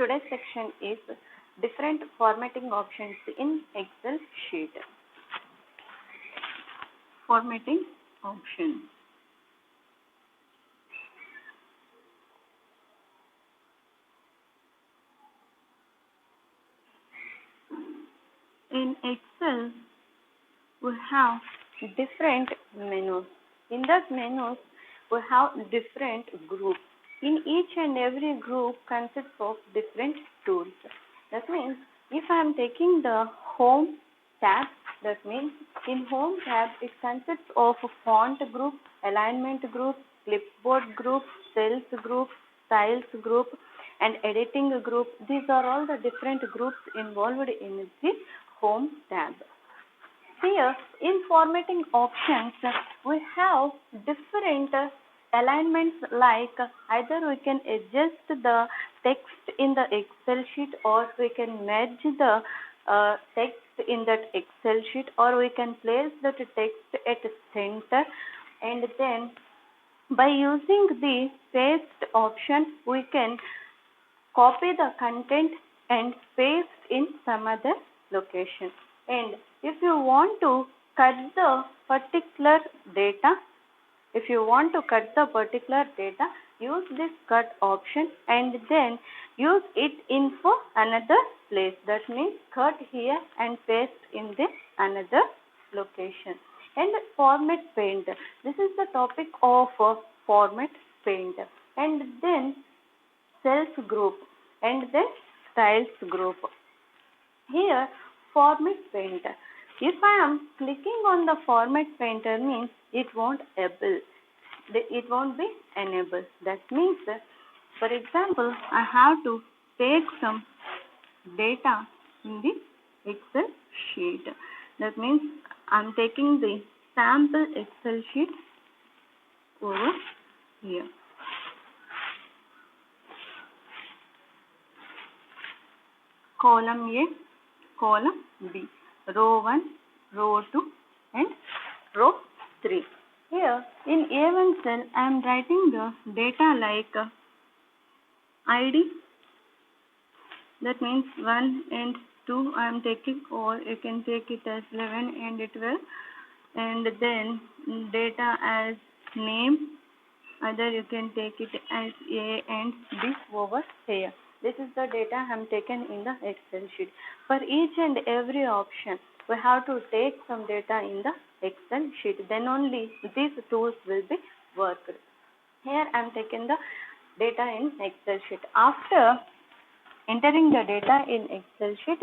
Today's section is different formatting options in Excel sheet. Formatting options. In Excel, we have different menus. In that menus, we have different groups. In each and every group consists of different tools. That means if I am taking the Home tab, that means in Home tab it consists of font group, alignment group, clipboard group, cells group, styles group, and editing group. These are all the different groups involved in the Home tab. Here in formatting options, we have different alignments, like either we can adjust the text in the Excel sheet, or we can merge the text in that Excel sheet, or we can place that text at center, and then by using the paste option we can copy the content and paste in some other location. And if you want to cut the particular data, use this cut option and then use it in for another place. That means cut here and paste in the another location. And format paint. This is the topic of format paint. And then cells group and then styles group. Here format paint. If I am clicking on the format painter, means it won't be enabled. That means, for example, I have to take some data in the Excel sheet. That means I am taking the sample Excel sheet over here. Column A, column B, row 1, row 2 and row 3. Here in A1 cell I am writing the data like ID, that means 1 and 2 I am taking, or you can take it as 11 and 12, and then data as name, either you can take it as A and B over here. This is the data I am taken in the Excel sheet. For each and every option, we have to take some data in the Excel sheet. Then only these tools will be worked. Here I am taking the data in Excel sheet. After entering the data in Excel sheet,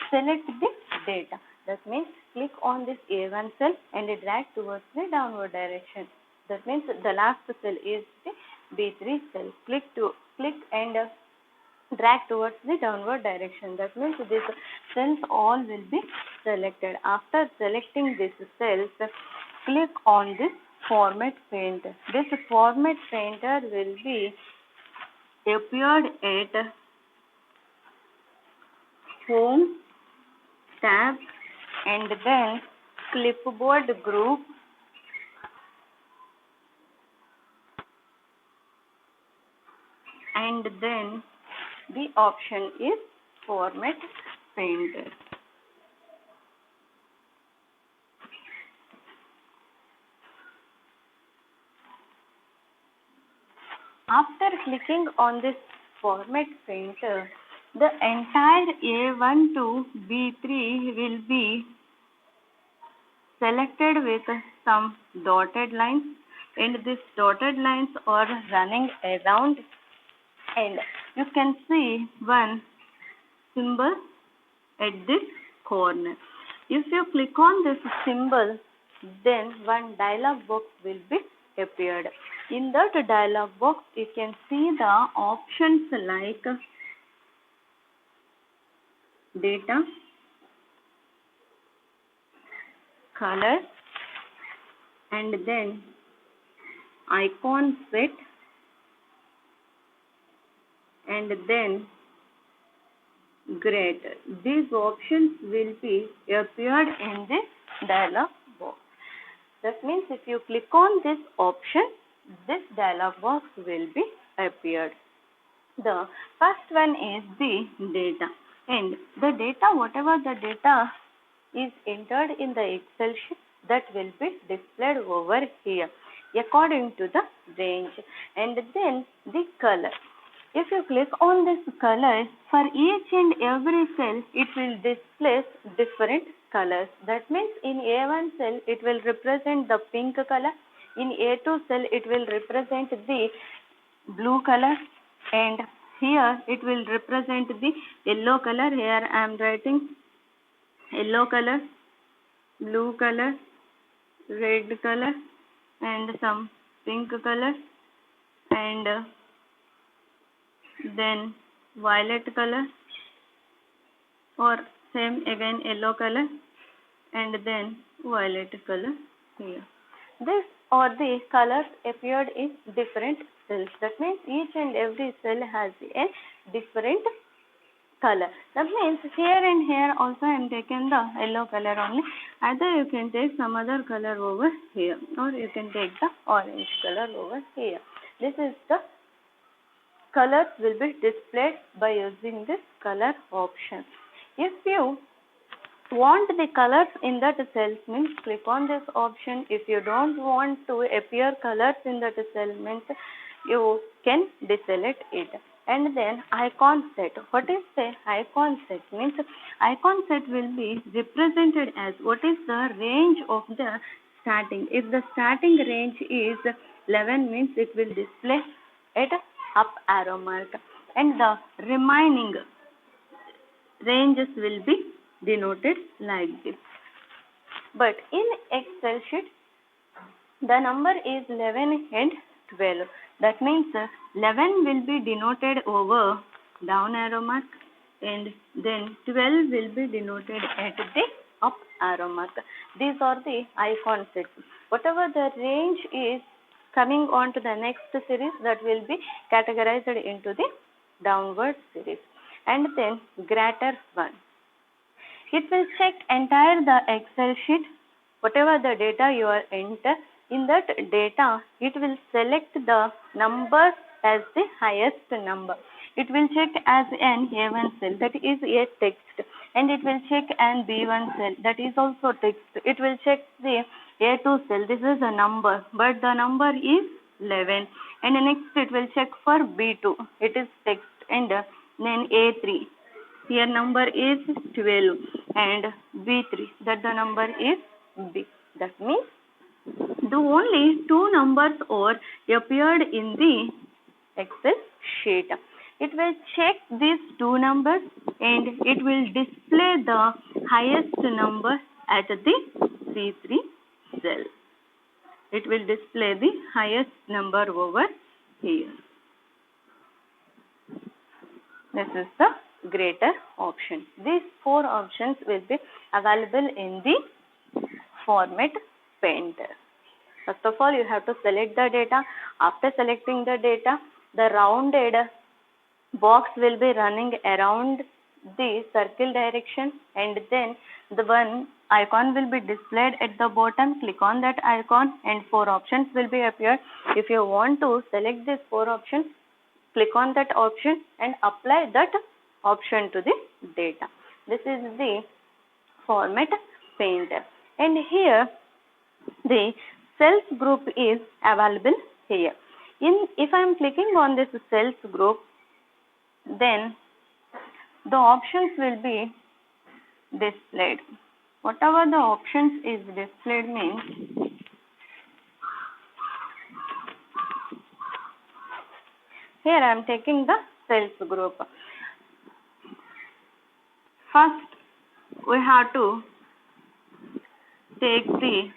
select the data. That means click on this A1 cell and drag towards the downward direction. That means the last cell is the B3 cell. Click and drag towards the downward direction. That means these cells all will be selected. After selecting these cells, click on this format paint. This format painter will be appeared at Home tab and then clipboard group, and then the option is format painter. After clicking on this format painter, the entire A1 to B3 will be selected with some dotted lines, and these dotted lines are running around, and you can see one symbol at this corner. If you click on this symbol, then one dialog box will be appeared. In that dialog box, you can see the options like data, color, and then icon set, and then grade. These options will be appeared in this dialog box. That means if you click on this option, this dialog box will be appeared. The first one is the data, and the data, whatever the data is entered in the Excel sheet, that will be displayed over here according to the range. And then the color. If you click on this color, for each and every cell, it will display different colors. That means in A1 cell, it will represent the pink color. In A2 cell, it will represent the blue color, and here it will represent the yellow color. Here I am writing yellow color, blue color, red color, and some pink color, and then violet color, or same again yellow color, and then violet color here. This or the colors appeared in different cells. That means each and every cell has a different color. That means here and here also I am taking the yellow color only. Either you can take some other color over here, or you can take the orange color over here. This is the colors will be displayed by using this color option. If you want the colors in that cell, means click on this option. If you don't want to appear colors in that cell, means you can deselect it. And then icon set. What is the icon set? Means icon set will be represented as what is the range of the starting. If the starting range is 11, means it will display at up arrow mark, and the remaining ranges will be denoted like this. But in Excel sheet, the number is 11 and 12. That means 11 will be denoted over down arrow mark, and then 12 will be denoted at the up arrow mark. These are the icon sets. Whatever the range is coming on to the next series, that will be categorized into the downward series. And then greater 1. It will check entire the Excel sheet, whatever the data you are enter. In that data, it will select the number as the highest number. It will check as an A1 cell, that is a text, and it will check an B1 cell, that is also text. It will check the A2 cell, this is a number, but the number is 11. And next it will check for B2, it is text, and then A3. Here number is 12, and B3, that the number is B. That means the only two numbers are appeared in the Excel sheet. It will check these two numbers, and it will display the highest number at the C3 cell. It will display the highest number over here. This is the greater option. These four options will be available in the format painter. First of all, you have to select the data. After selecting the data, the rounded box will be running around the circle direction, and then the one icon will be displayed at the bottom. Click on that icon, and four options will be appeared. If you want to select these four options, click on that option and apply that option to the data. This is the format painter, and here the cells group is available here. If I am clicking on this cells group, then the options will be displayed. Whatever the options is displayed means here I am taking the cells group. First, we have to take the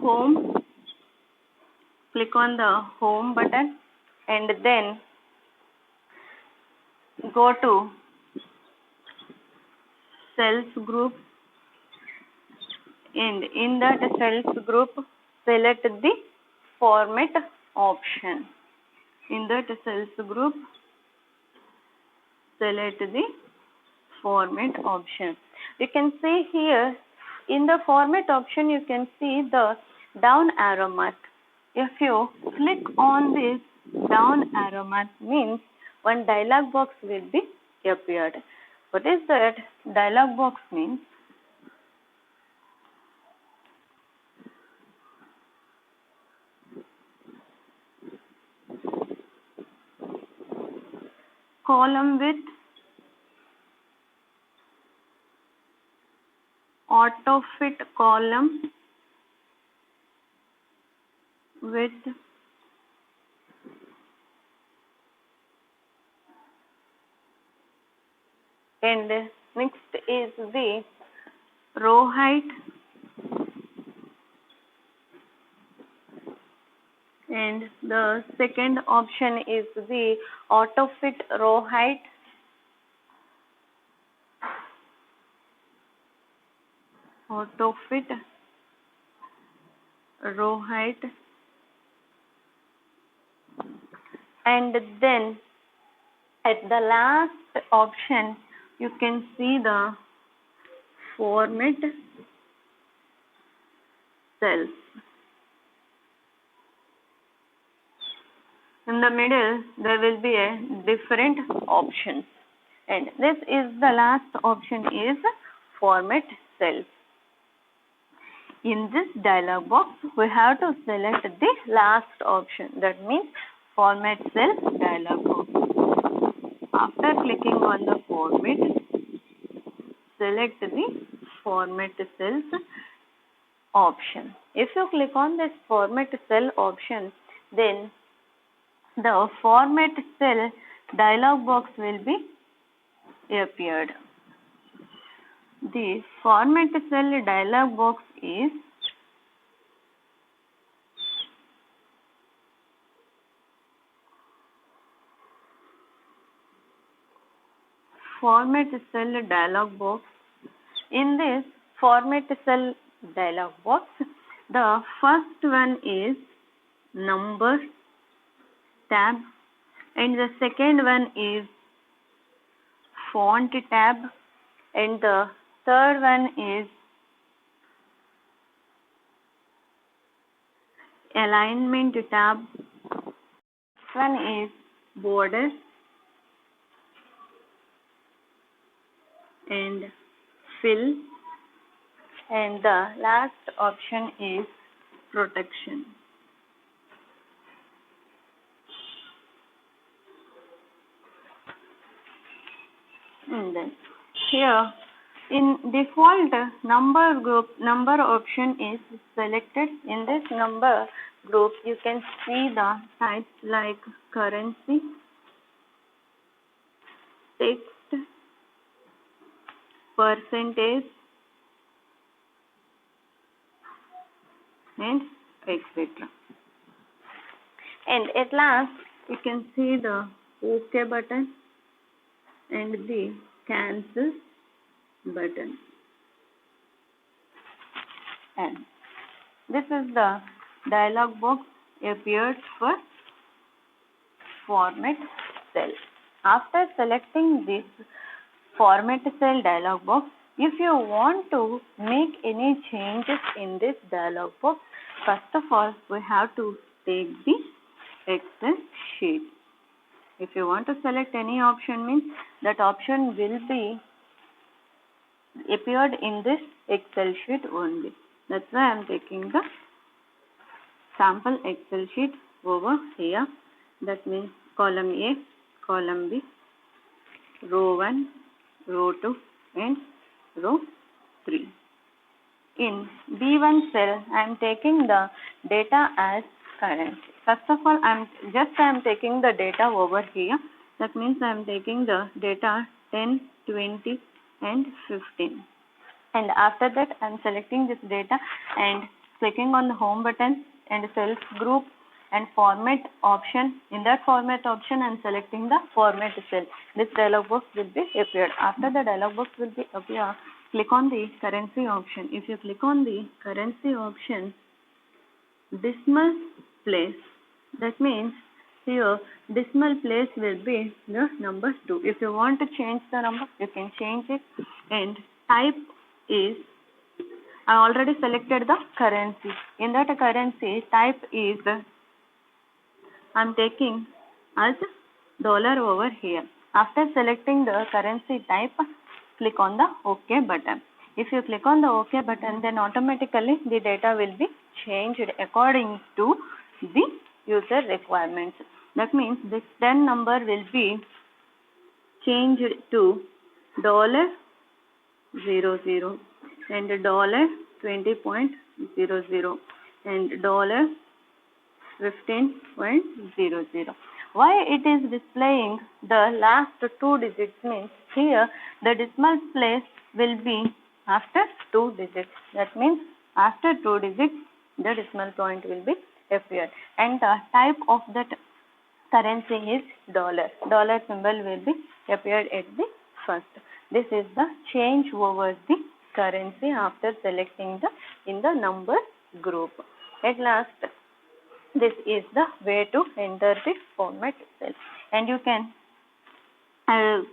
home, click on the home button, and then go to cells group, and in that cells group select the format option. In that cells group select the format option. You can see here in the format option, you can see the down arrow mark. If you click on this down arrow mark, means one dialog box will be appeared. What is that dialog box means? Column with auto fit column with and next is the row height and the second option is the auto fit row height auto fit row height and then at the last option you can see the format cells. In the middle there will be a different options and this is the last option is format cells. In this dialog box we have to select the last option, that means format cell dialog box. After clicking on the format, select the format cells option. If you click on this format cell option, then the format cell dialog box will be appeared. The format cell dialog box is format cell dialog box. In this format cell dialog box, the first one is number tab and the second one is font tab and the third one is alignment tab. Next one is border and fill and the last option is protection. And then here in default number group, number option is selected. In this number group you can see the types like currency, text, percentage and etc. And at last you can see the OK button and the cancel button. And this is the dialog box appeared for format cell. After selecting this format cell dialog box, if you want to make any changes in this dialog box, first of all we have to take the Excel sheet. If you want to select any option, means that option will be appeared in this Excel sheet only. That's why I am taking the sample Excel sheet over here. That means column A, column B, row 1, row 2 and row 3. In B1 cell, I am taking the data as currency. First of all, I am taking the data over here. That means I am taking the data 10, 20 and 15. And after that, I am selecting this data and clicking on the home button and cells group and format option. In that format option, I am selecting the format cell. This dialog box will be appeared. After the dialog box will be appear, click on the currency option. If you click on the currency option, decimal place, that means here decimal place will be the number 2. If you want to change the number, you can change it. And type is, I already selected the currency. In that currency, type is, I am taking as dollar over here. After selecting the currency type, click on the OK button. If you click on the OK button, then automatically the data will be changed according to the user requirements. That means this 10 number will be changed to $00 and $20.00 and $15.00. Why it is displaying the last two digits means here the decimal place will be after 2 digits. That means after 2 digits the decimal point will be appeared, and the type of that currency is dollar. Dollar symbol will be appeared at the first. This is the change over the currency after selecting the in the number group. At last, this is the way to enter the format cell, and you can add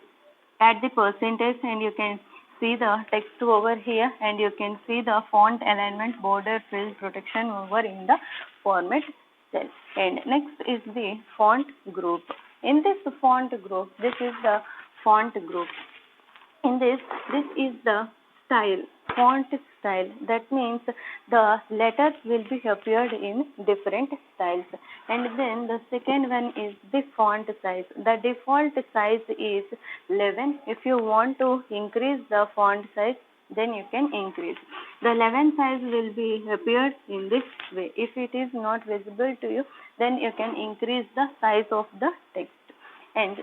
the percentage, and you can see the text over here, and you can see the font alignment, border, fill, protection over in the format cell. And next is the font group. In this font group, this is the font group. In this is the style, font style. That means the letters will be appeared in different styles. And then the second one is the font size. The default size is 11. If you want to increase the font size, then you can increase. The 11 size will be appeared in this way. If it is not visible to you, then you can increase the size of the text. And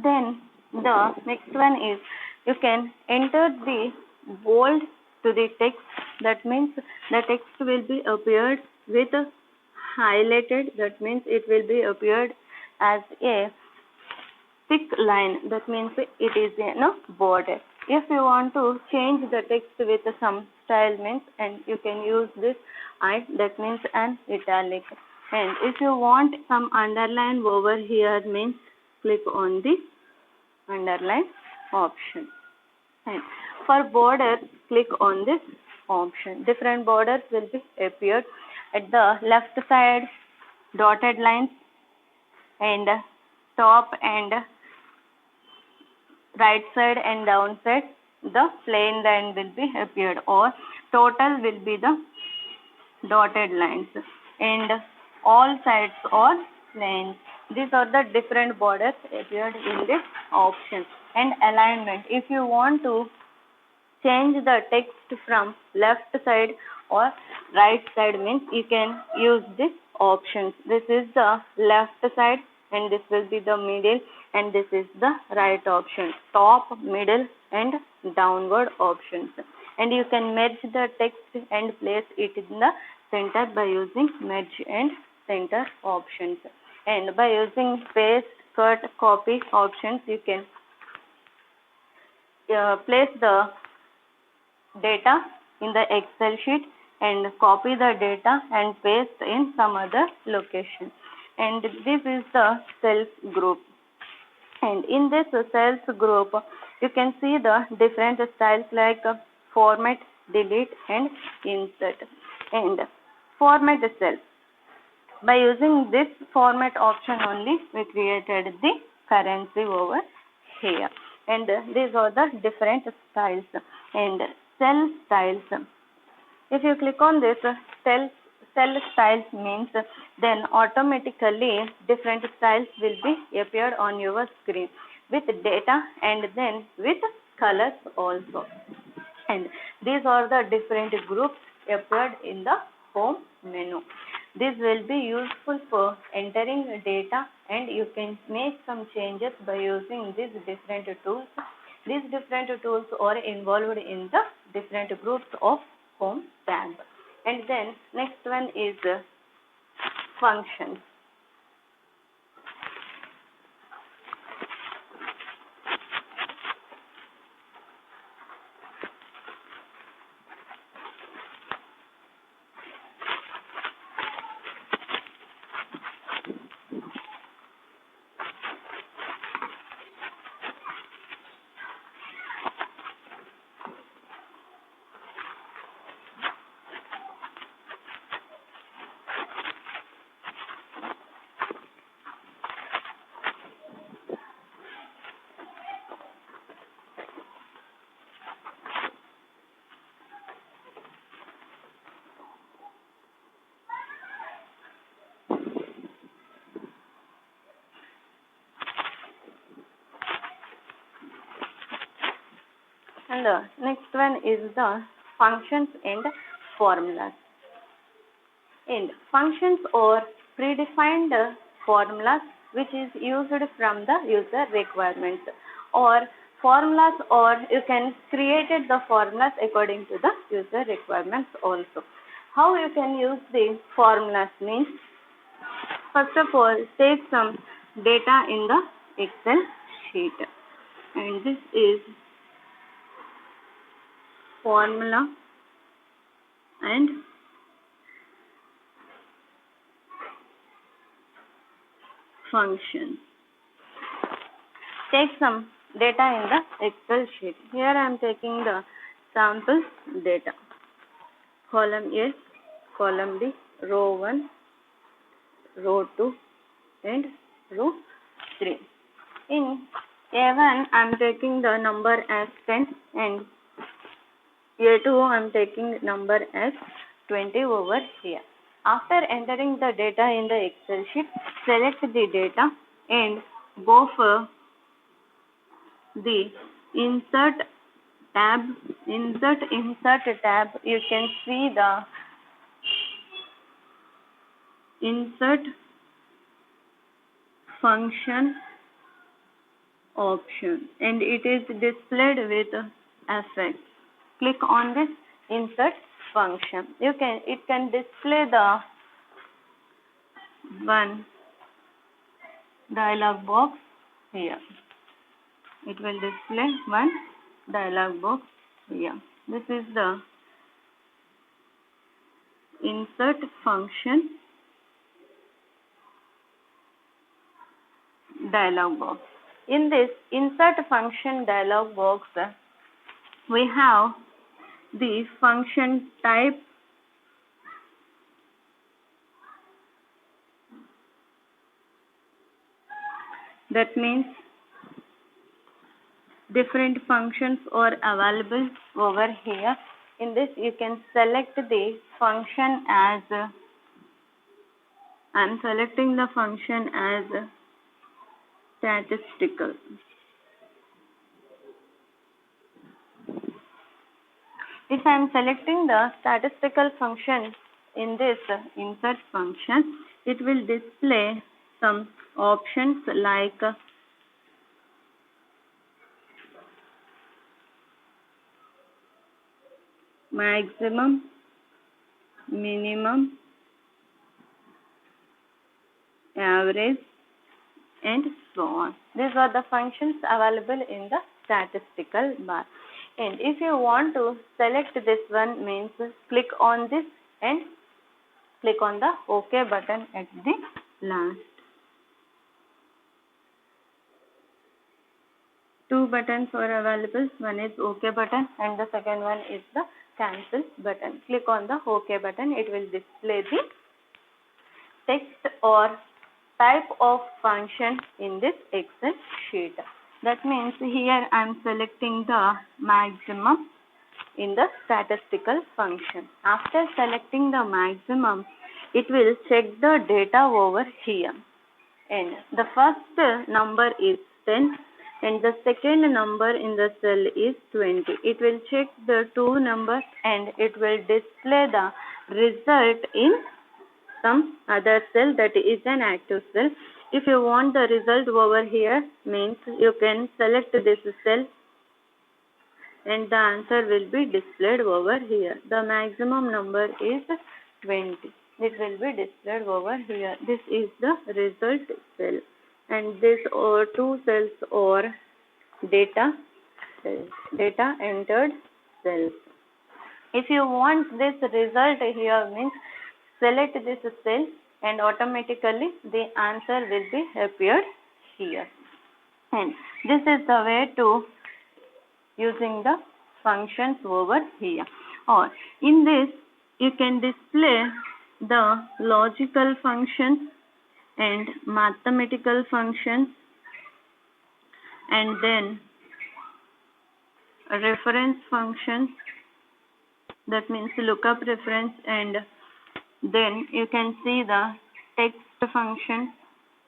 then the next one is you can enter the bold to the text. That means the text will be appeared with highlighted. That means it will be appeared as a thick line. That means it is in a border. If you want to change the text with some style means, and you can use this that means an italic. And if you want some underline over here means click on the underline option. And for border, click on this option. Different borders will be appeared at the left side, dotted lines, and top and right side and down side the plain line will be appeared, or total will be the dotted lines, and all sides are plain. These are the different borders appeared in this option. And alignment, if you want to change the text from left side or right side means you can use this options. This is the left side, and this will be the middle, and this is the right option, top, middle, and downward options. And you can merge the text and place it in the center by using merge and center options. And by using paste, cut, copy options, you can place the data in the Excel sheet and copy the data and paste in some other location. And this is the cells group. And in this cells group, you can see the different styles like format, delete, and insert. And format cell. By using this format option only, we created the currency over here. And these are the different styles and cell styles. If you click on this cell styles means, then automatically different styles will be appeared on your screen with data and then with colors also. And these are the different groups appeared in the home menu. This will be useful for entering data, and you can make some changes by using these different tools. These different tools are involved in the different groups of home tab. And then next one is functions. And the next one is the functions and formulas. And functions or predefined formulas which is used from the user requirements, or formulas, or you can create the formulas according to the user requirements also. How you can use the formulas means, first of all, take some data in the Excel sheet, and this is formula and function. Take some data in the Excel sheet. Here I am taking the sample data. Column A, column B, row 1, row 2 and row 3. In A1 I am taking the number as 10 and A2 I am taking number as 20 over here. After entering the data in the Excel sheet, select the data and go for the insert tab. Insert tab, you can see the insert function option, and it is displayed with effect. Click on this insert function. It can display the one dialog box here. It will display one dialog box here. This is the insert function dialog box. In this insert function dialog box, we have the function type, that means different functions are available over here. In this you can select the function as, I am selecting the function as statistical. If I am selecting the statistical function in this insert function, it will display some options like maximum, minimum, average, and so on. These are the functions available in the statistical bar. And if you want to select this one, means click on this and click on the OK button at the last. Two buttons are available. One is OK button and the second one is the cancel button. Click on the OK button. It will display the text or type of function in this Excel sheet. That means here I am selecting the maximum in the statistical function. After selecting the maximum, it will check the data over here. And the first number is 10 and the second number in the cell is 20. It will check the two numbers and it will display the result in some other cell, that is an active cell. If you want the result over here, means you can select this cell and the answer will be displayed over here. The maximum number is 20. It will be displayed over here. This is the result cell, and these are two cells or data cells, data entered cells. If you want this result here, means select this cell and automatically the answer will be appeared here. And this is the way to using the functions over here. Or in this you can display the logical functions and mathematical functions, and then reference functions, that means lookup reference, and then you can see the text function,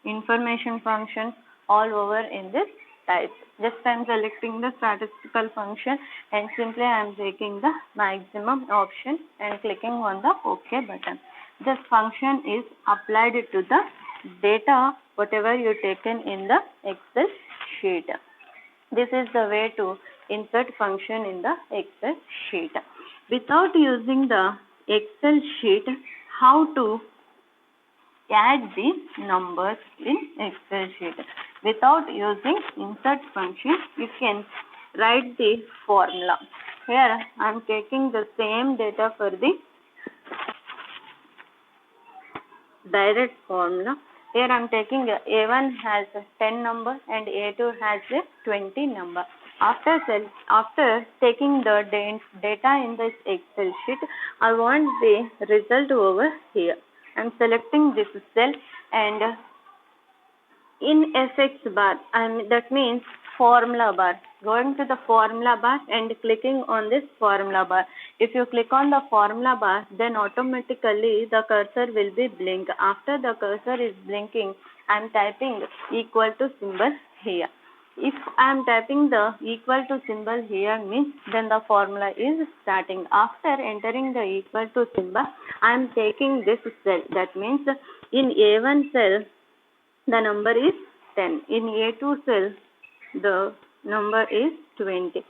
information function all over in this types. Just I am selecting the statistical function and simply I am taking the maximum option and clicking on the OK button. This function is applied to the data whatever you taken in the Excel sheet. This is the way to insert function in the Excel sheet. Without using the Excel sheet, how to add the numbers in Excel sheet? Without using insert function, you can write the formula. Here I am taking the same data for the direct formula. Here I am taking A1 has 10 number and A2 has 20 number. After taking the data in this Excel sheet, I want the result over here. I am selecting this cell and in FX bar, that means formula bar. Going to the formula bar and clicking on this formula bar. If you click on the formula bar, then automatically the cursor will be blink. After the cursor is blinking, I am typing equal to symbol here. If I am typing the equal to symbol here means then the formula is starting. After entering the equal to symbol, I am taking this cell. That means in A1 cell, the number is 10. In A2 cell, the number is 20.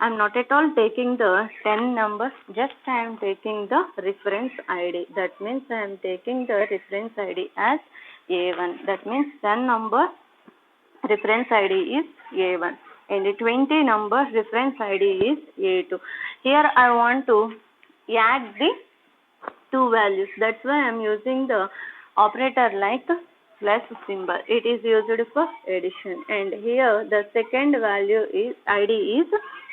I am not at all taking the 10 number, just I am taking the reference ID. That means I am taking the reference ID as A1. That means 10 number reference ID is A1 and 20 number reference ID is A2. Here I want to add the two values. That's why I am using the operator like plus symbol. It is used for addition, and here the second value is ID is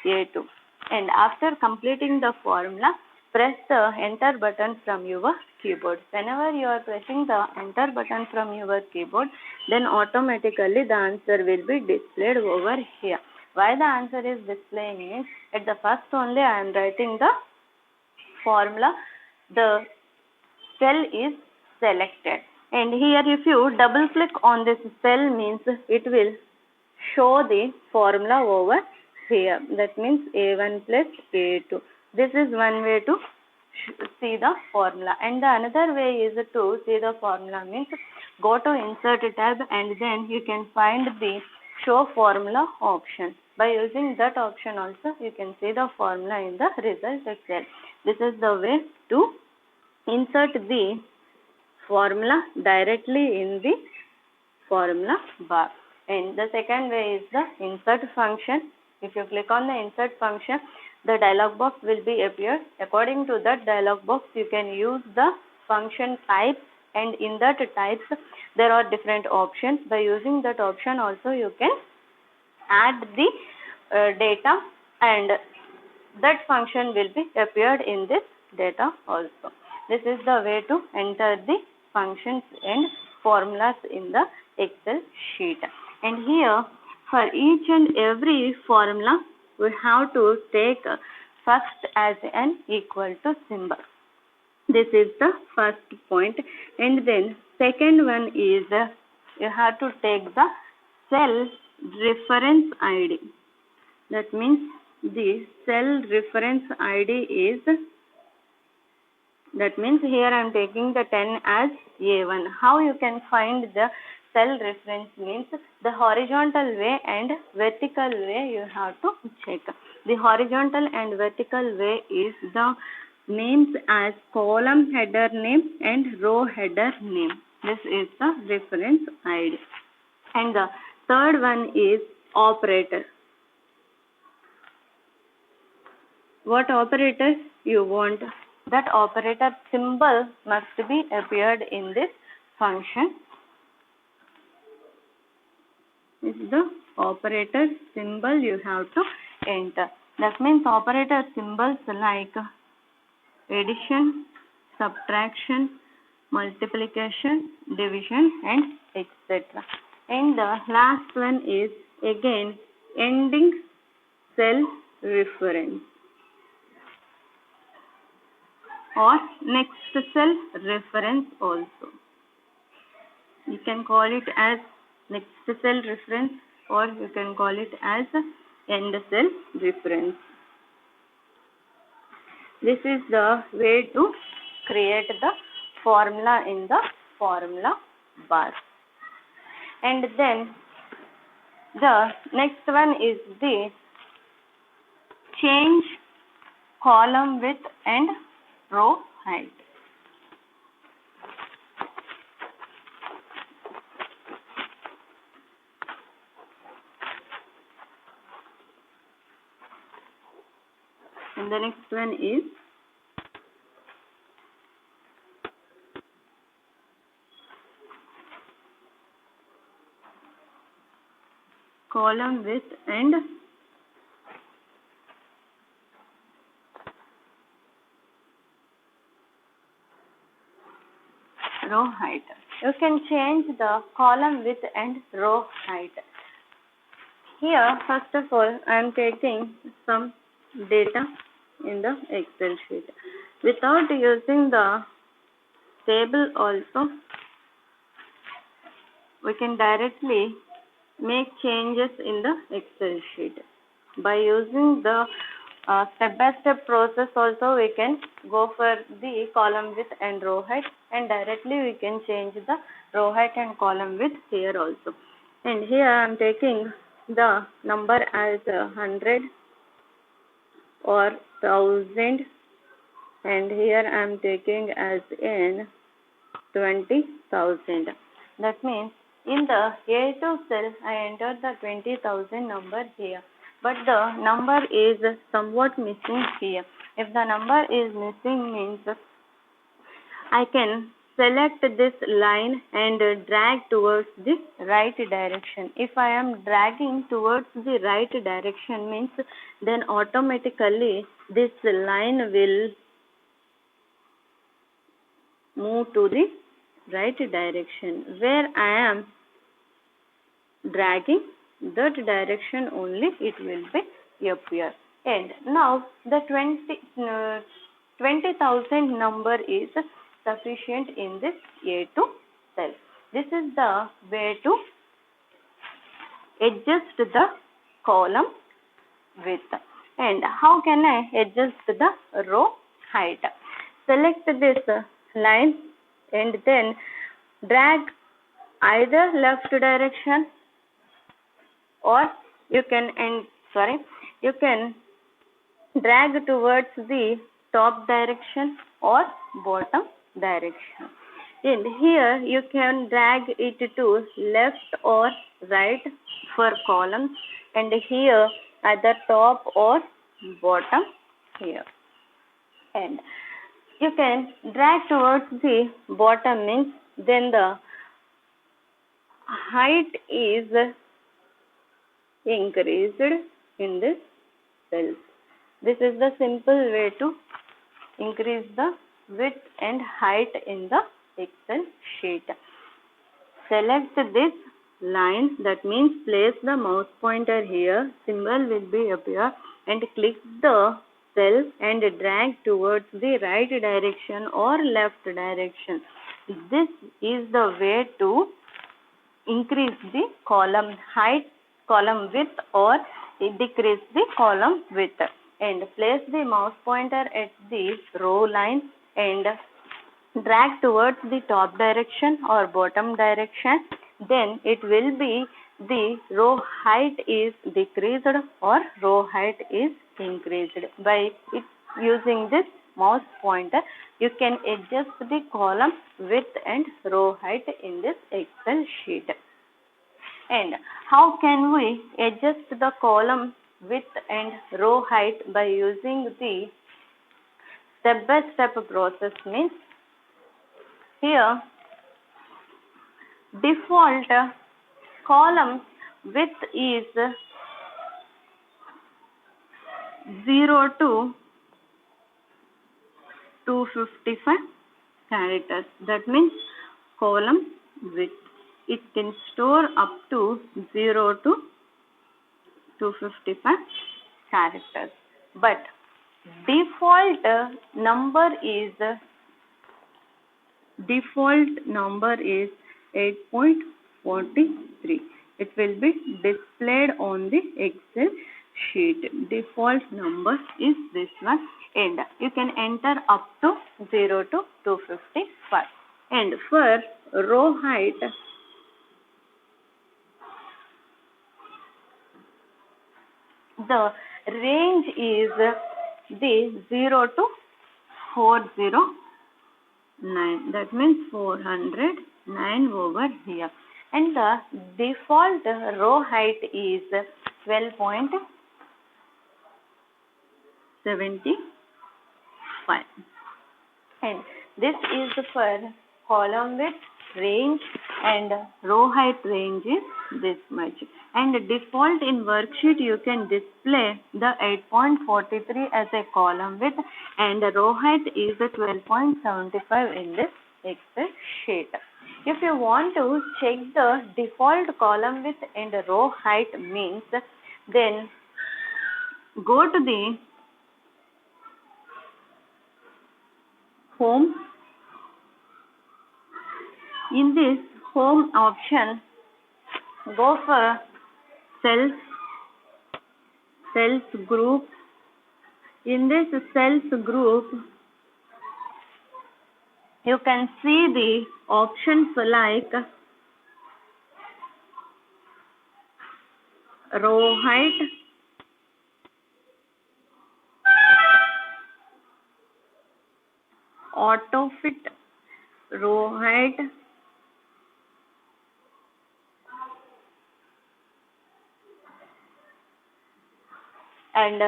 A2. And after completing the formula, press the enter button from your keyboard. Whenever you are pressing the enter button from your keyboard, then automatically the answer will be displayed over here. Why the answer is displaying means at the first only I am writing the formula, the cell is selected. And here if you double click on this cell means it will show the formula over here. That means A1 plus A2. This is one way to see the formula. And the another way is to see the formula means go to insert tab and then you can find the show formula option. By using that option also you can see the formula in the result cell. This is the way to insert the formula directly in the formula bar. And the second way is the insert function. If you click on the insert function, the dialog box will be appeared. According to that dialog box, you can use the function types, and in that types there are different options. By using that option also you can add the data, and that function will be appeared in this data also. This is the way to enter the functions and formulas in the Excel sheet. And here for each and every formula we have to take first as an equal to symbol. This is the first point. And then second one is you have to take the cell reference ID. That means the cell reference ID is, that means here I am taking the 10 as A1. How you can find the cell reference means the horizontal way and vertical way you have to check. The horizontal and vertical way is the names as column header name and row header name. This is the reference ID. And the third one is operator. What operator you want? That operator symbol must be appeared in this function. This is the operator symbol you have to enter. That means operator symbols like addition, subtraction, multiplication, division and etc. And the last one is again ending cell reference or next cell reference also. You can call it as next cell reference, or you can call it as end cell reference. This is the way to create the formula in the formula bar. And then the next one is the change column width and row height. And the next one is column width and row height. You can change the column width and row height. Here, first of all, I am taking some data in the Excel sheet. Without using the table also, we can directly make changes in the Excel sheet. By using the step-by-step process also, we can go for the column width and row height, and directly we can change the row height and column width here also. And here I am taking the number as 100 or 1000, and here I am taking as in 20,000. That means in the A2 cell I entered the 20,000 number here, but the number is somewhat missing here. If the number is missing means I can select this line and drag towards the right direction. If I am dragging towards the right direction means then automatically this line will move to the right direction. Where I am dragging, that direction only it will be appear. And now the 20,000 number is sufficient in this A2 cell. This is the way to adjust the column width. And how can I adjust the row height? Select this line and then drag either left direction, or you can drag towards the top direction or bottom direction. And here you can drag it to left or right for columns, and here either top or bottom here. And you can drag towards the bottom means then the height is increased in this cell. This is the simple way to increase the width and height in the Excel sheet. Select this line, that means place the mouse pointer here, symbol will be appear, and click the cell and drag towards the right direction or left direction. This is the way to increase the column height, column width, or decrease the column width. And place the mouse pointer at the row line and drag towards the top direction or bottom direction. Then it will be the row height is decreased or row height is increased. By using this mouse pointer, you can adjust the column width and row height in this Excel sheet. And how can we adjust the column width and row height? By using the step-by-step process means here default column width is 0 to 255 characters. That means column width, it can store up to 0 to 255 characters. But default number is 8.43. it will be displayed on the Excel sheet. Default number is this one, and you can enter up to 0 to 255. And for row height, the range is the 0 to 409. That means 409 over here. And the default row height is 12.75. And this is for column width, range, and row height range is this much. And default in worksheet you can display the 8.43 as a column width, and the row height is 12.75 in this Excel sheet. If you want to check the default column width and row height means, then go to the home. In this home option, go for cells group. In this cells group, you can see the options like row height, auto fit, row height, and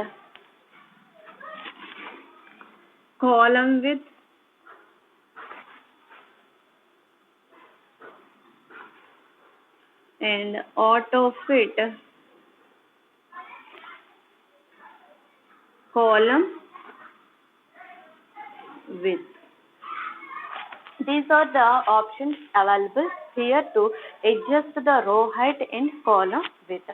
column width, and auto fit column width. These are the options available here to adjust the row height and column width.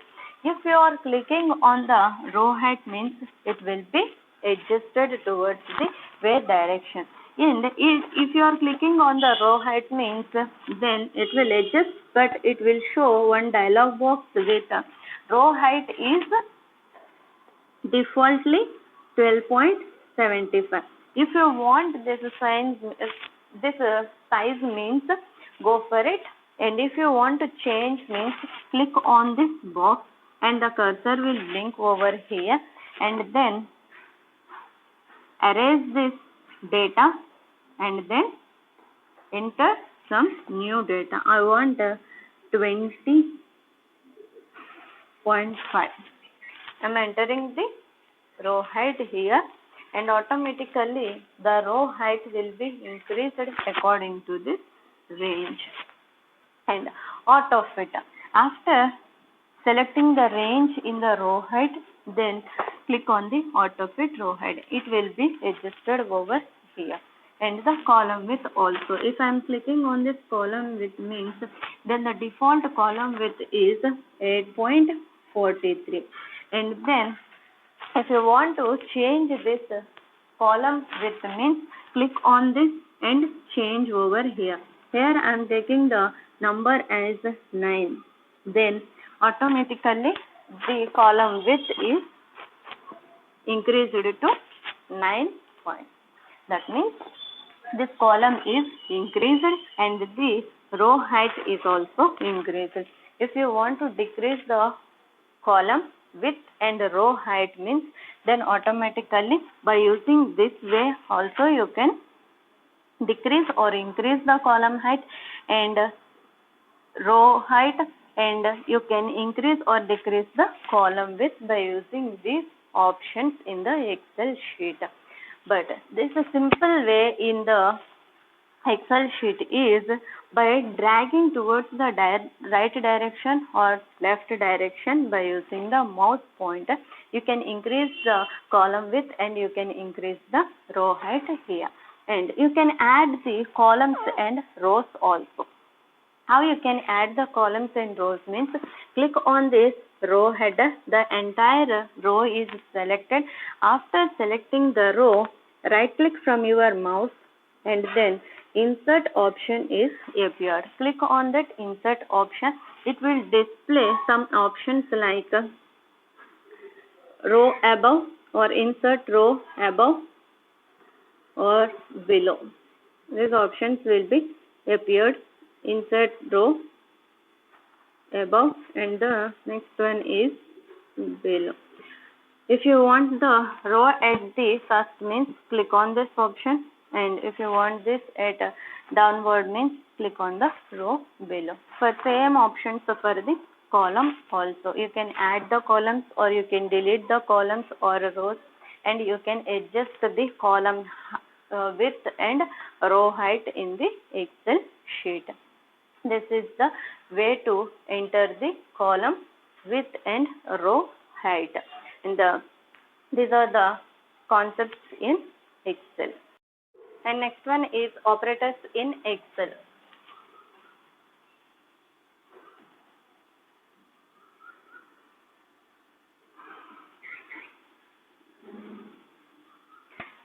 If you are clicking on the row height means it will be adjusted towards the Y direction. And if you are clicking on the row height means then it will adjust, but it will show one dialog box with row height is defaultly 12.75. If you want this size means go for it, and if you want to change means click on this box and the cursor will blink over here, and then erase this data and then enter some new data. I want 20.5. I am entering the row height here, and automatically the row height will be increased according to this range. And auto fit. After selecting the range in the row height, then click on the auto fit row height. It will be adjusted over here. And the column width also. If I am clicking on this column width means then the default column width is 8.43. And then if you want to change this column width means click on this and change over here. Here I am taking the number as 9. Then automatically the column width is increased to 9 points. That means this column is increased and the row height is also increased. If you want to decrease the column width and row height means then automatically by using this way also you can decrease or increase the column height and row height, and you can increase or decrease the column width by using these options in the Excel sheet. But this is a simple way in the Excel sheet is by dragging towards the right direction or left direction by using the mouse pointer. You can increase the column width and you can increase the row height here. And you can add the columns and rows also. How you can add the columns and rows means click on this row header. The entire row is selected. After selecting the row, right click from your mouse and then insert option is appeared. Click on that insert option it will display some options like row above or insert row above or below. These options will be appeared: insert row above and the next one is below. If you want the row at the first means click on this option, and if you want this at downward means click on the row below. For same options for the column also, you can add the columns or you can delete the columns or rows, and you can adjust the column width and row height in the Excel sheet. This is the way to enter the column width and row height. And these are the concepts in Excel. And next one is operators in Excel.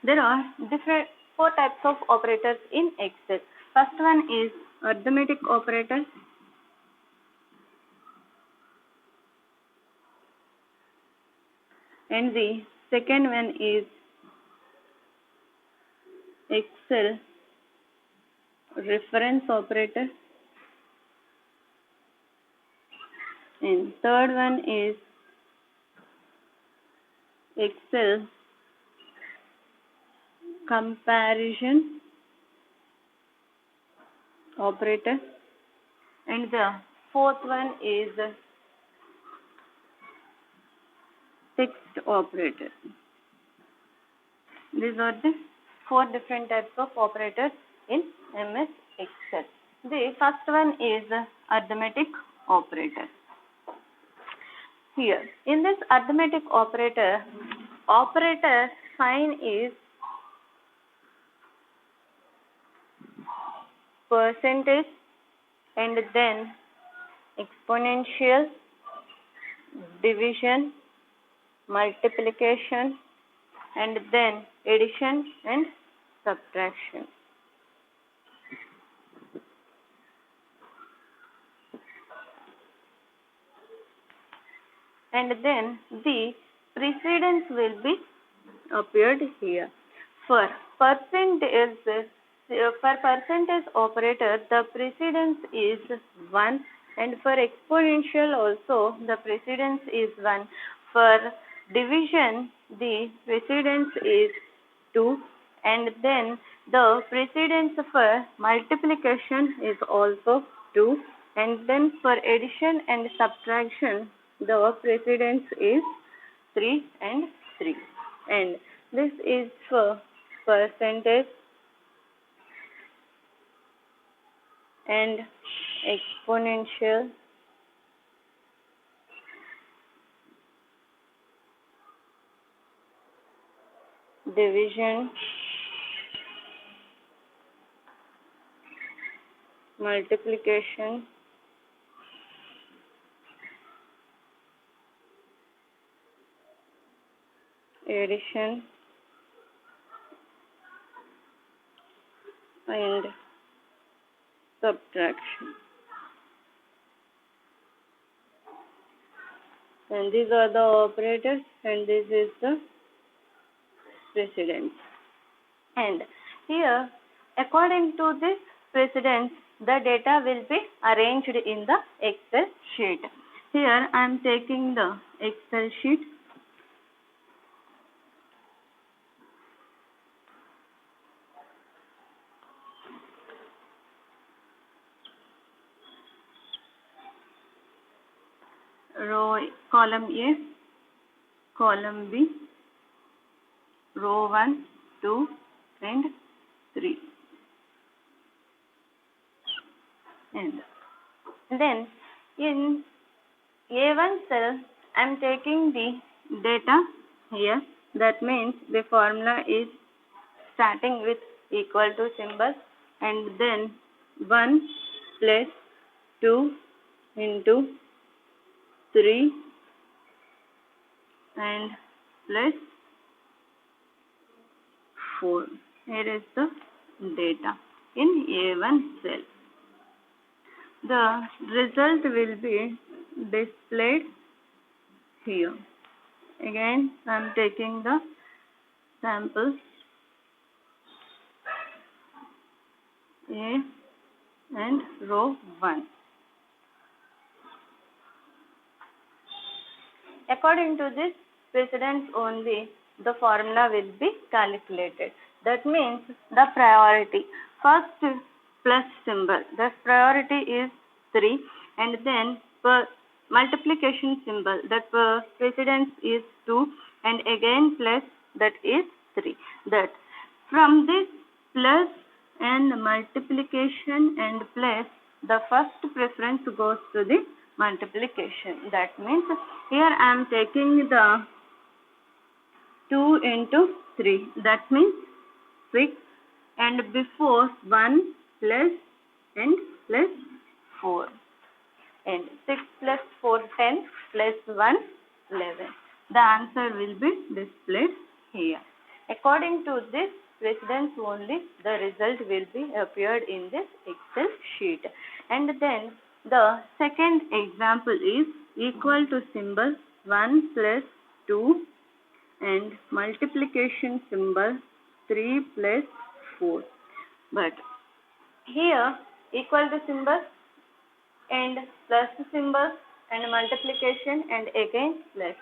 There are four types of operators in Excel. First one is arithmetic operators. And the second one is Excel reference operator. And third one is Excel comparison operator. And the fourth one is text operator. These are the four different types of operators in MS Excel. The first one is arithmetic operator. Here, in this arithmetic operator, operator sign is percentage, and then exponential, division, multiplication, and then addition and subtraction. And then the precedence will be appeared here. For percentage operator, the precedence is 1, and for exponential also the precedence is 1. For division, the precedence is 2, and then the precedence for multiplication is also 2, and then for addition and subtraction the precedence is 3 and 3. And this is for percentage and exponential, division, multiplication, addition, and subtraction. And these are the operators, and this is the precedence. And here, according to this precedence, the data will be arranged in the Excel sheet. Here I am taking the Excel sheet. Row column A, column B, row 1, 2, and 3. And then in A1 cell, I am taking the data here. That means the formula is starting with equal to symbol, and then 1 plus 2 into 3 and plus 4. Here is the data in A1 cell. the result will be displayed here. Again, I am taking the samples A and row 1. According to this precedence only, the formula will be calculated. That means the priority. First plus symbol. The priority is 3, and then multiplication symbol. That precedence is 2, and again plus, that is 3. That from this plus and multiplication and plus, the first preference goes to the multiplication. That means here I am taking the 2 into 3. That means 6, and before 1 plus and plus 4. And 6 plus 4, 10, plus 1, 11. The answer will be displayed here. According to this precedence only, the result will be appeared in this Excel sheet. And then the second example is equal to symbol 1 plus 2 and multiplication symbol 3 plus 4. But here equal to symbol and plus symbol and multiplication and again plus.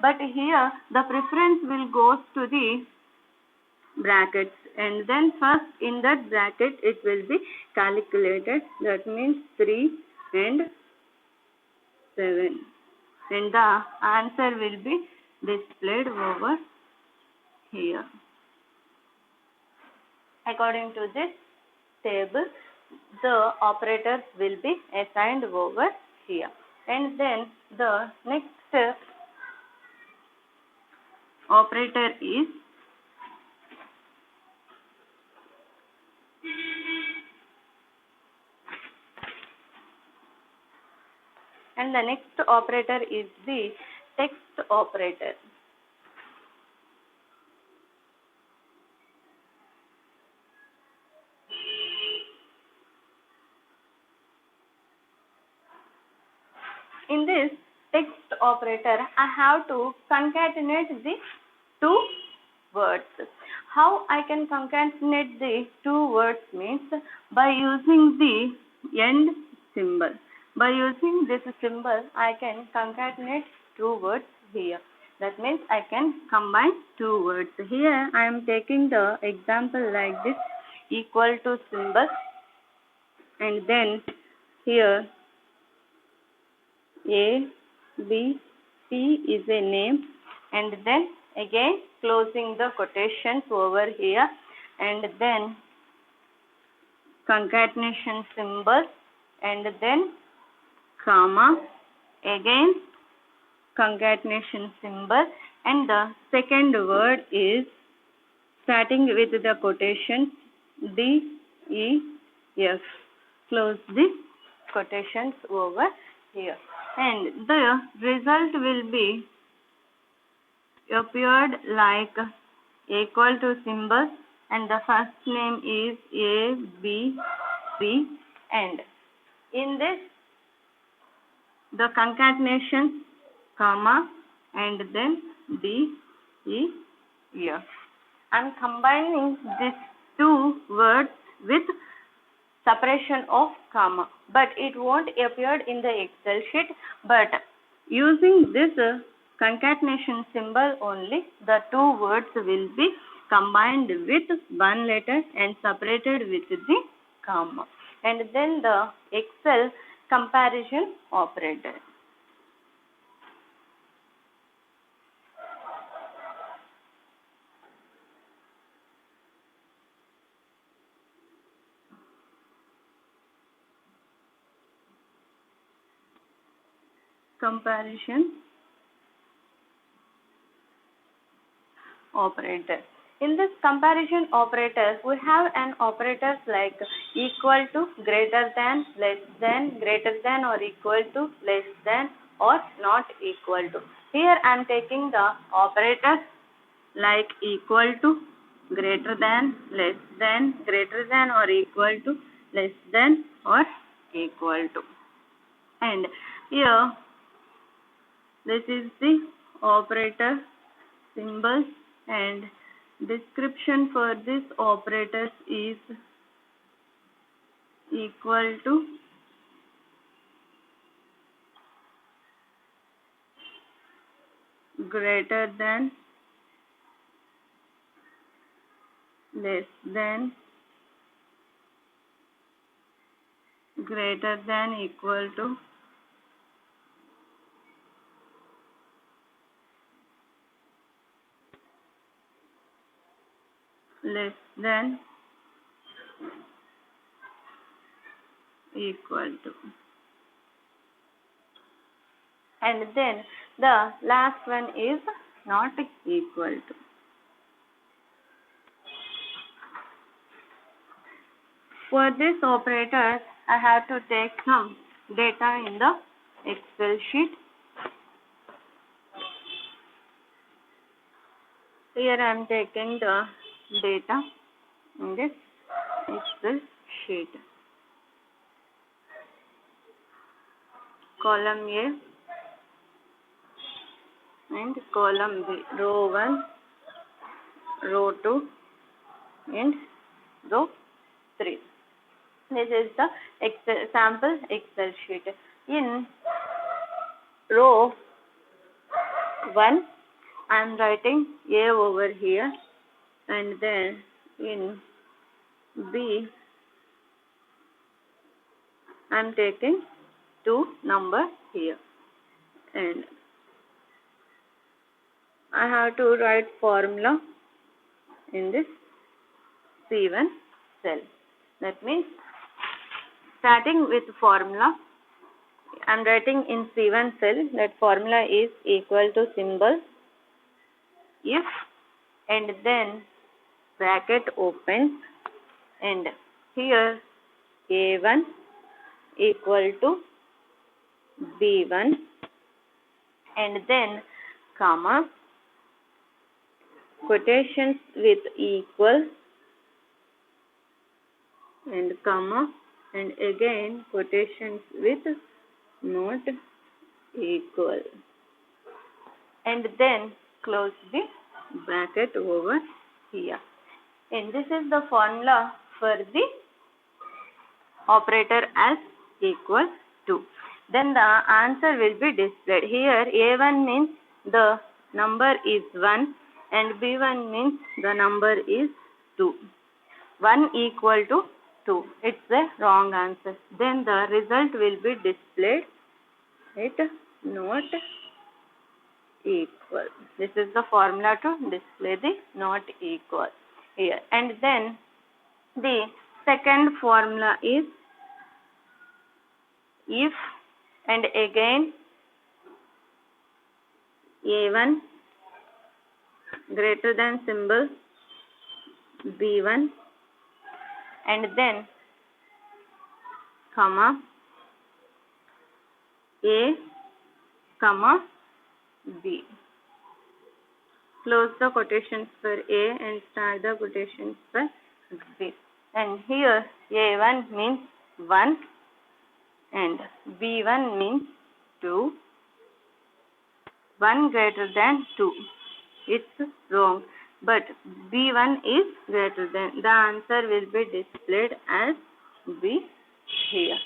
But here the preference will go to the brackets, and then first in that bracket it will be calculated. That means 3 and 7, and the answer will be displayed over here. According to this table, the operators will be assigned over here. And then the next operator is the text operator. In this text operator, I have to concatenate the two words. How I can concatenate the two words means by using the end symbol. By using this symbol, I can concatenate two words here. That means I can combine two words. Here I am taking the example like this, equal to symbol, and then here A, B, C is a name, and then again closing the quotations over here, and then concatenation symbol, and then comma, again concatenation symbol, and the second word is starting with the quotations D, E, F. Close the quotations over here, and the result will be appeared like equal to symbol, and the first name is A, B, C, and in this the concatenation, comma, and then D, E, F. I am combining these two words with separation of comma, but it won't appear in the Excel sheet. But using this concatenation symbol only, the two words will be combined with one letter and separated with the comma, and then the Excel comparison operator. Comparison operator. In this comparison operator, we have an operators like equal to, greater than, less than, greater than or equal to, less than or not equal to. Here I am taking the operators like equal to, greater than, less than, greater than or equal to, less than or equal to. And here this is the operator symbol, and description for this operator is equal to greater than, less than, greater than, equal to, less than, equal to. And then the last one is not equal to. For this operator, I have to take some data in the Excel sheet. Here I am taking the data in this Excel sheet. Column A and column B, row 1, row 2 and row 3. This is the sample Excel sheet. In row 1, I am writing A over here, and then in B, I am taking 2 numbers here, and I have to write formula in this C1 cell. That means, starting with formula, I am writing in C1 cell. That formula is equal to symbol if, and then bracket opens, and here A1 equal to B1, and then comma, quotations with equal, and comma, and again quotations with not equal, and then close the bracket over here. And this is the formula for the operator as equal to. Then the answer will be displayed. Here A1 means the number is 1 and B1 means the number is 2. 1 equal to 2. It's the wrong answer. Then the result will be displayed. It not equal. This is the formula to display the not equal here. And then the second formula is if, and again A1 greater than symbol B1, and then comma A, comma B. Close the quotations for A and start the quotations for B. And here A1 means 1 and B1 means 2. 1 greater than 2. It's wrong, but B1 is greater than. The answer will be displayed as B here.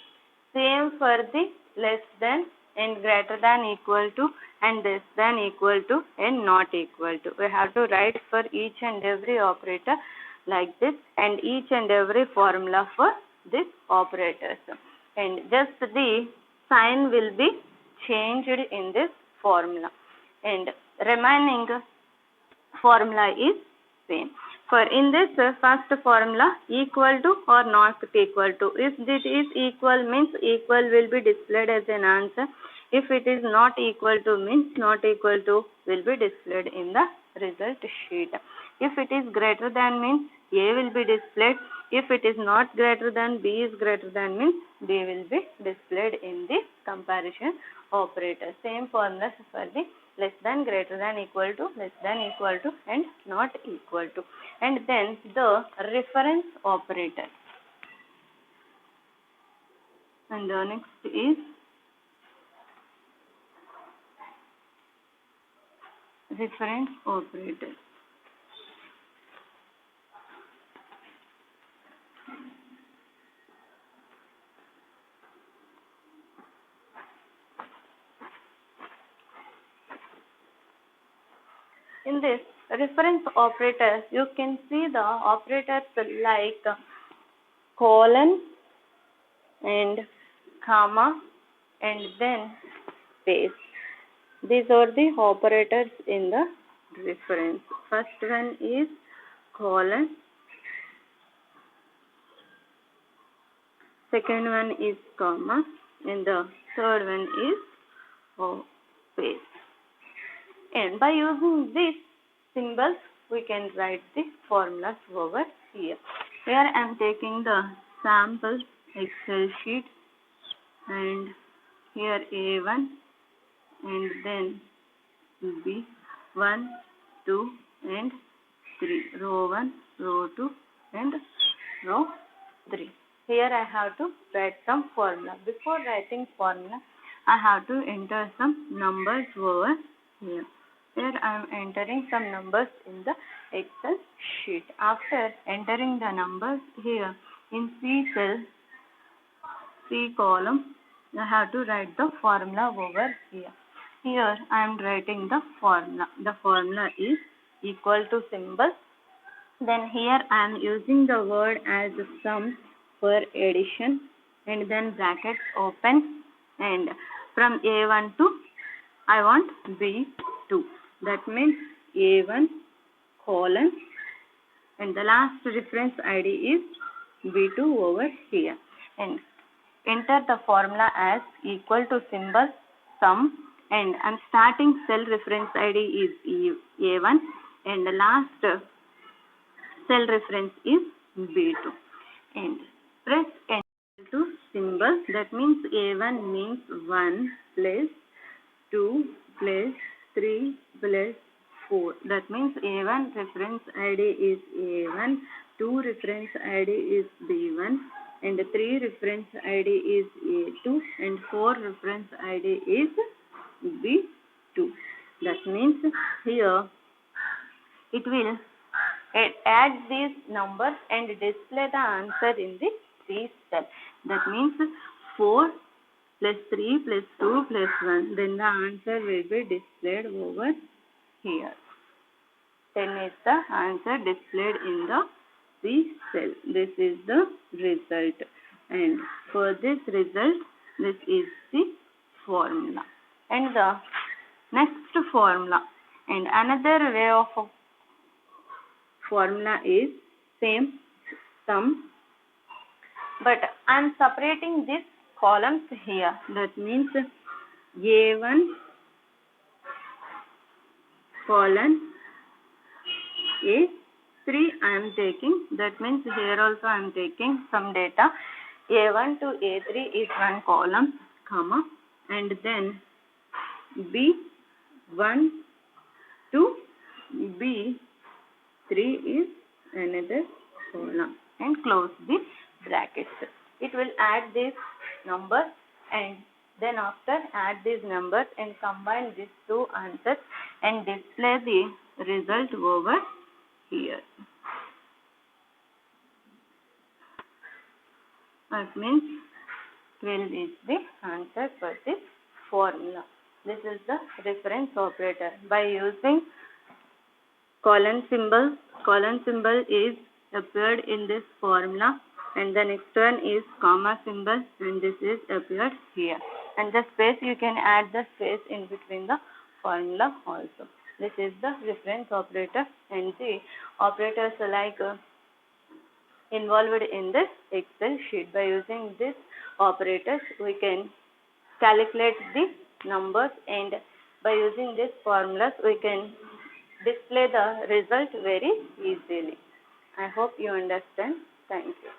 Same for the less than and greater than equal to and less than equal to and not equal to. We have to write for each and every operator like this, and each and every formula for this operators. And just the sign will be changed in this formula, and remaining formula is same. For in this first formula, equal to or not equal to. If it is equal means equal will be displayed as an answer. If it is not equal to means not equal to will be displayed in the result sheet. If it is greater than means A will be displayed. If it is not greater than, B is greater than means B will be displayed in the comparison operator. Same formula for the less than, greater than, equal to, less than, equal to and not equal to. And then the reference operator. And the next is reference operator. In this reference operator, you can see the operators like colon and comma and then space. These are the operators in the reference. First one is colon, second one is comma, and the third one is space. And by using these symbols, we can write the formulas over here. Here I am taking the sample Excel sheet, and here A1 and then B1, 2 and 3. Row 1, row 2 and row 3. Here I have to write some formula. Before writing formula, I have to enter some numbers over here. Here I am entering some numbers in the Excel sheet. After entering the numbers here in C cell, C column, I have to write the formula over here. Here I am writing the formula. The formula is equal to symbol. Then here I am using the word as sum for addition, and then brackets open, and from A1 to I want B2. That means A1 colon, and the last reference ID is B2 over here, and enter the formula as equal to symbol sum, and I'm starting cell reference ID is A1 and the last cell reference is B2, and press enter to symbol. That means A1 means 1 plus 2 plus 3 plus 4. That means A1 reference ID is A1, 2 reference ID is B1, and 3 reference ID is A2, and 4 reference ID is B2. That means here it will add these numbers and display the answer in the C cell. That means 4 plus 3 plus 2 plus 1. Then the answer will be displayed over here. 10 is the answer displayed in the C cell. This is the result. And for this result, this is the formula. And the next formula. And another way of formula is same sum. But I am separating these columns here. That means A1 colon A3 I am taking. That means here also I am taking some data. A1 to A3 is one column, comma, and then B1 to B3 is another column, and close the brackets. It will add these numbers, and then after add these numbers and combine these two answers and display the result over here. That means 12 is the answer for this formula. This is the reference operator. By using colon symbol is appeared in this formula, and the next one is comma symbol, and this is appeared here. And the space, you can add the space in between the formula also. This is the reference operator, and the operators like involved in this Excel sheet. By using these operators, we can calculate the numbers, and by using these formulas, we can display the result very easily. I hope you understand. Thank you.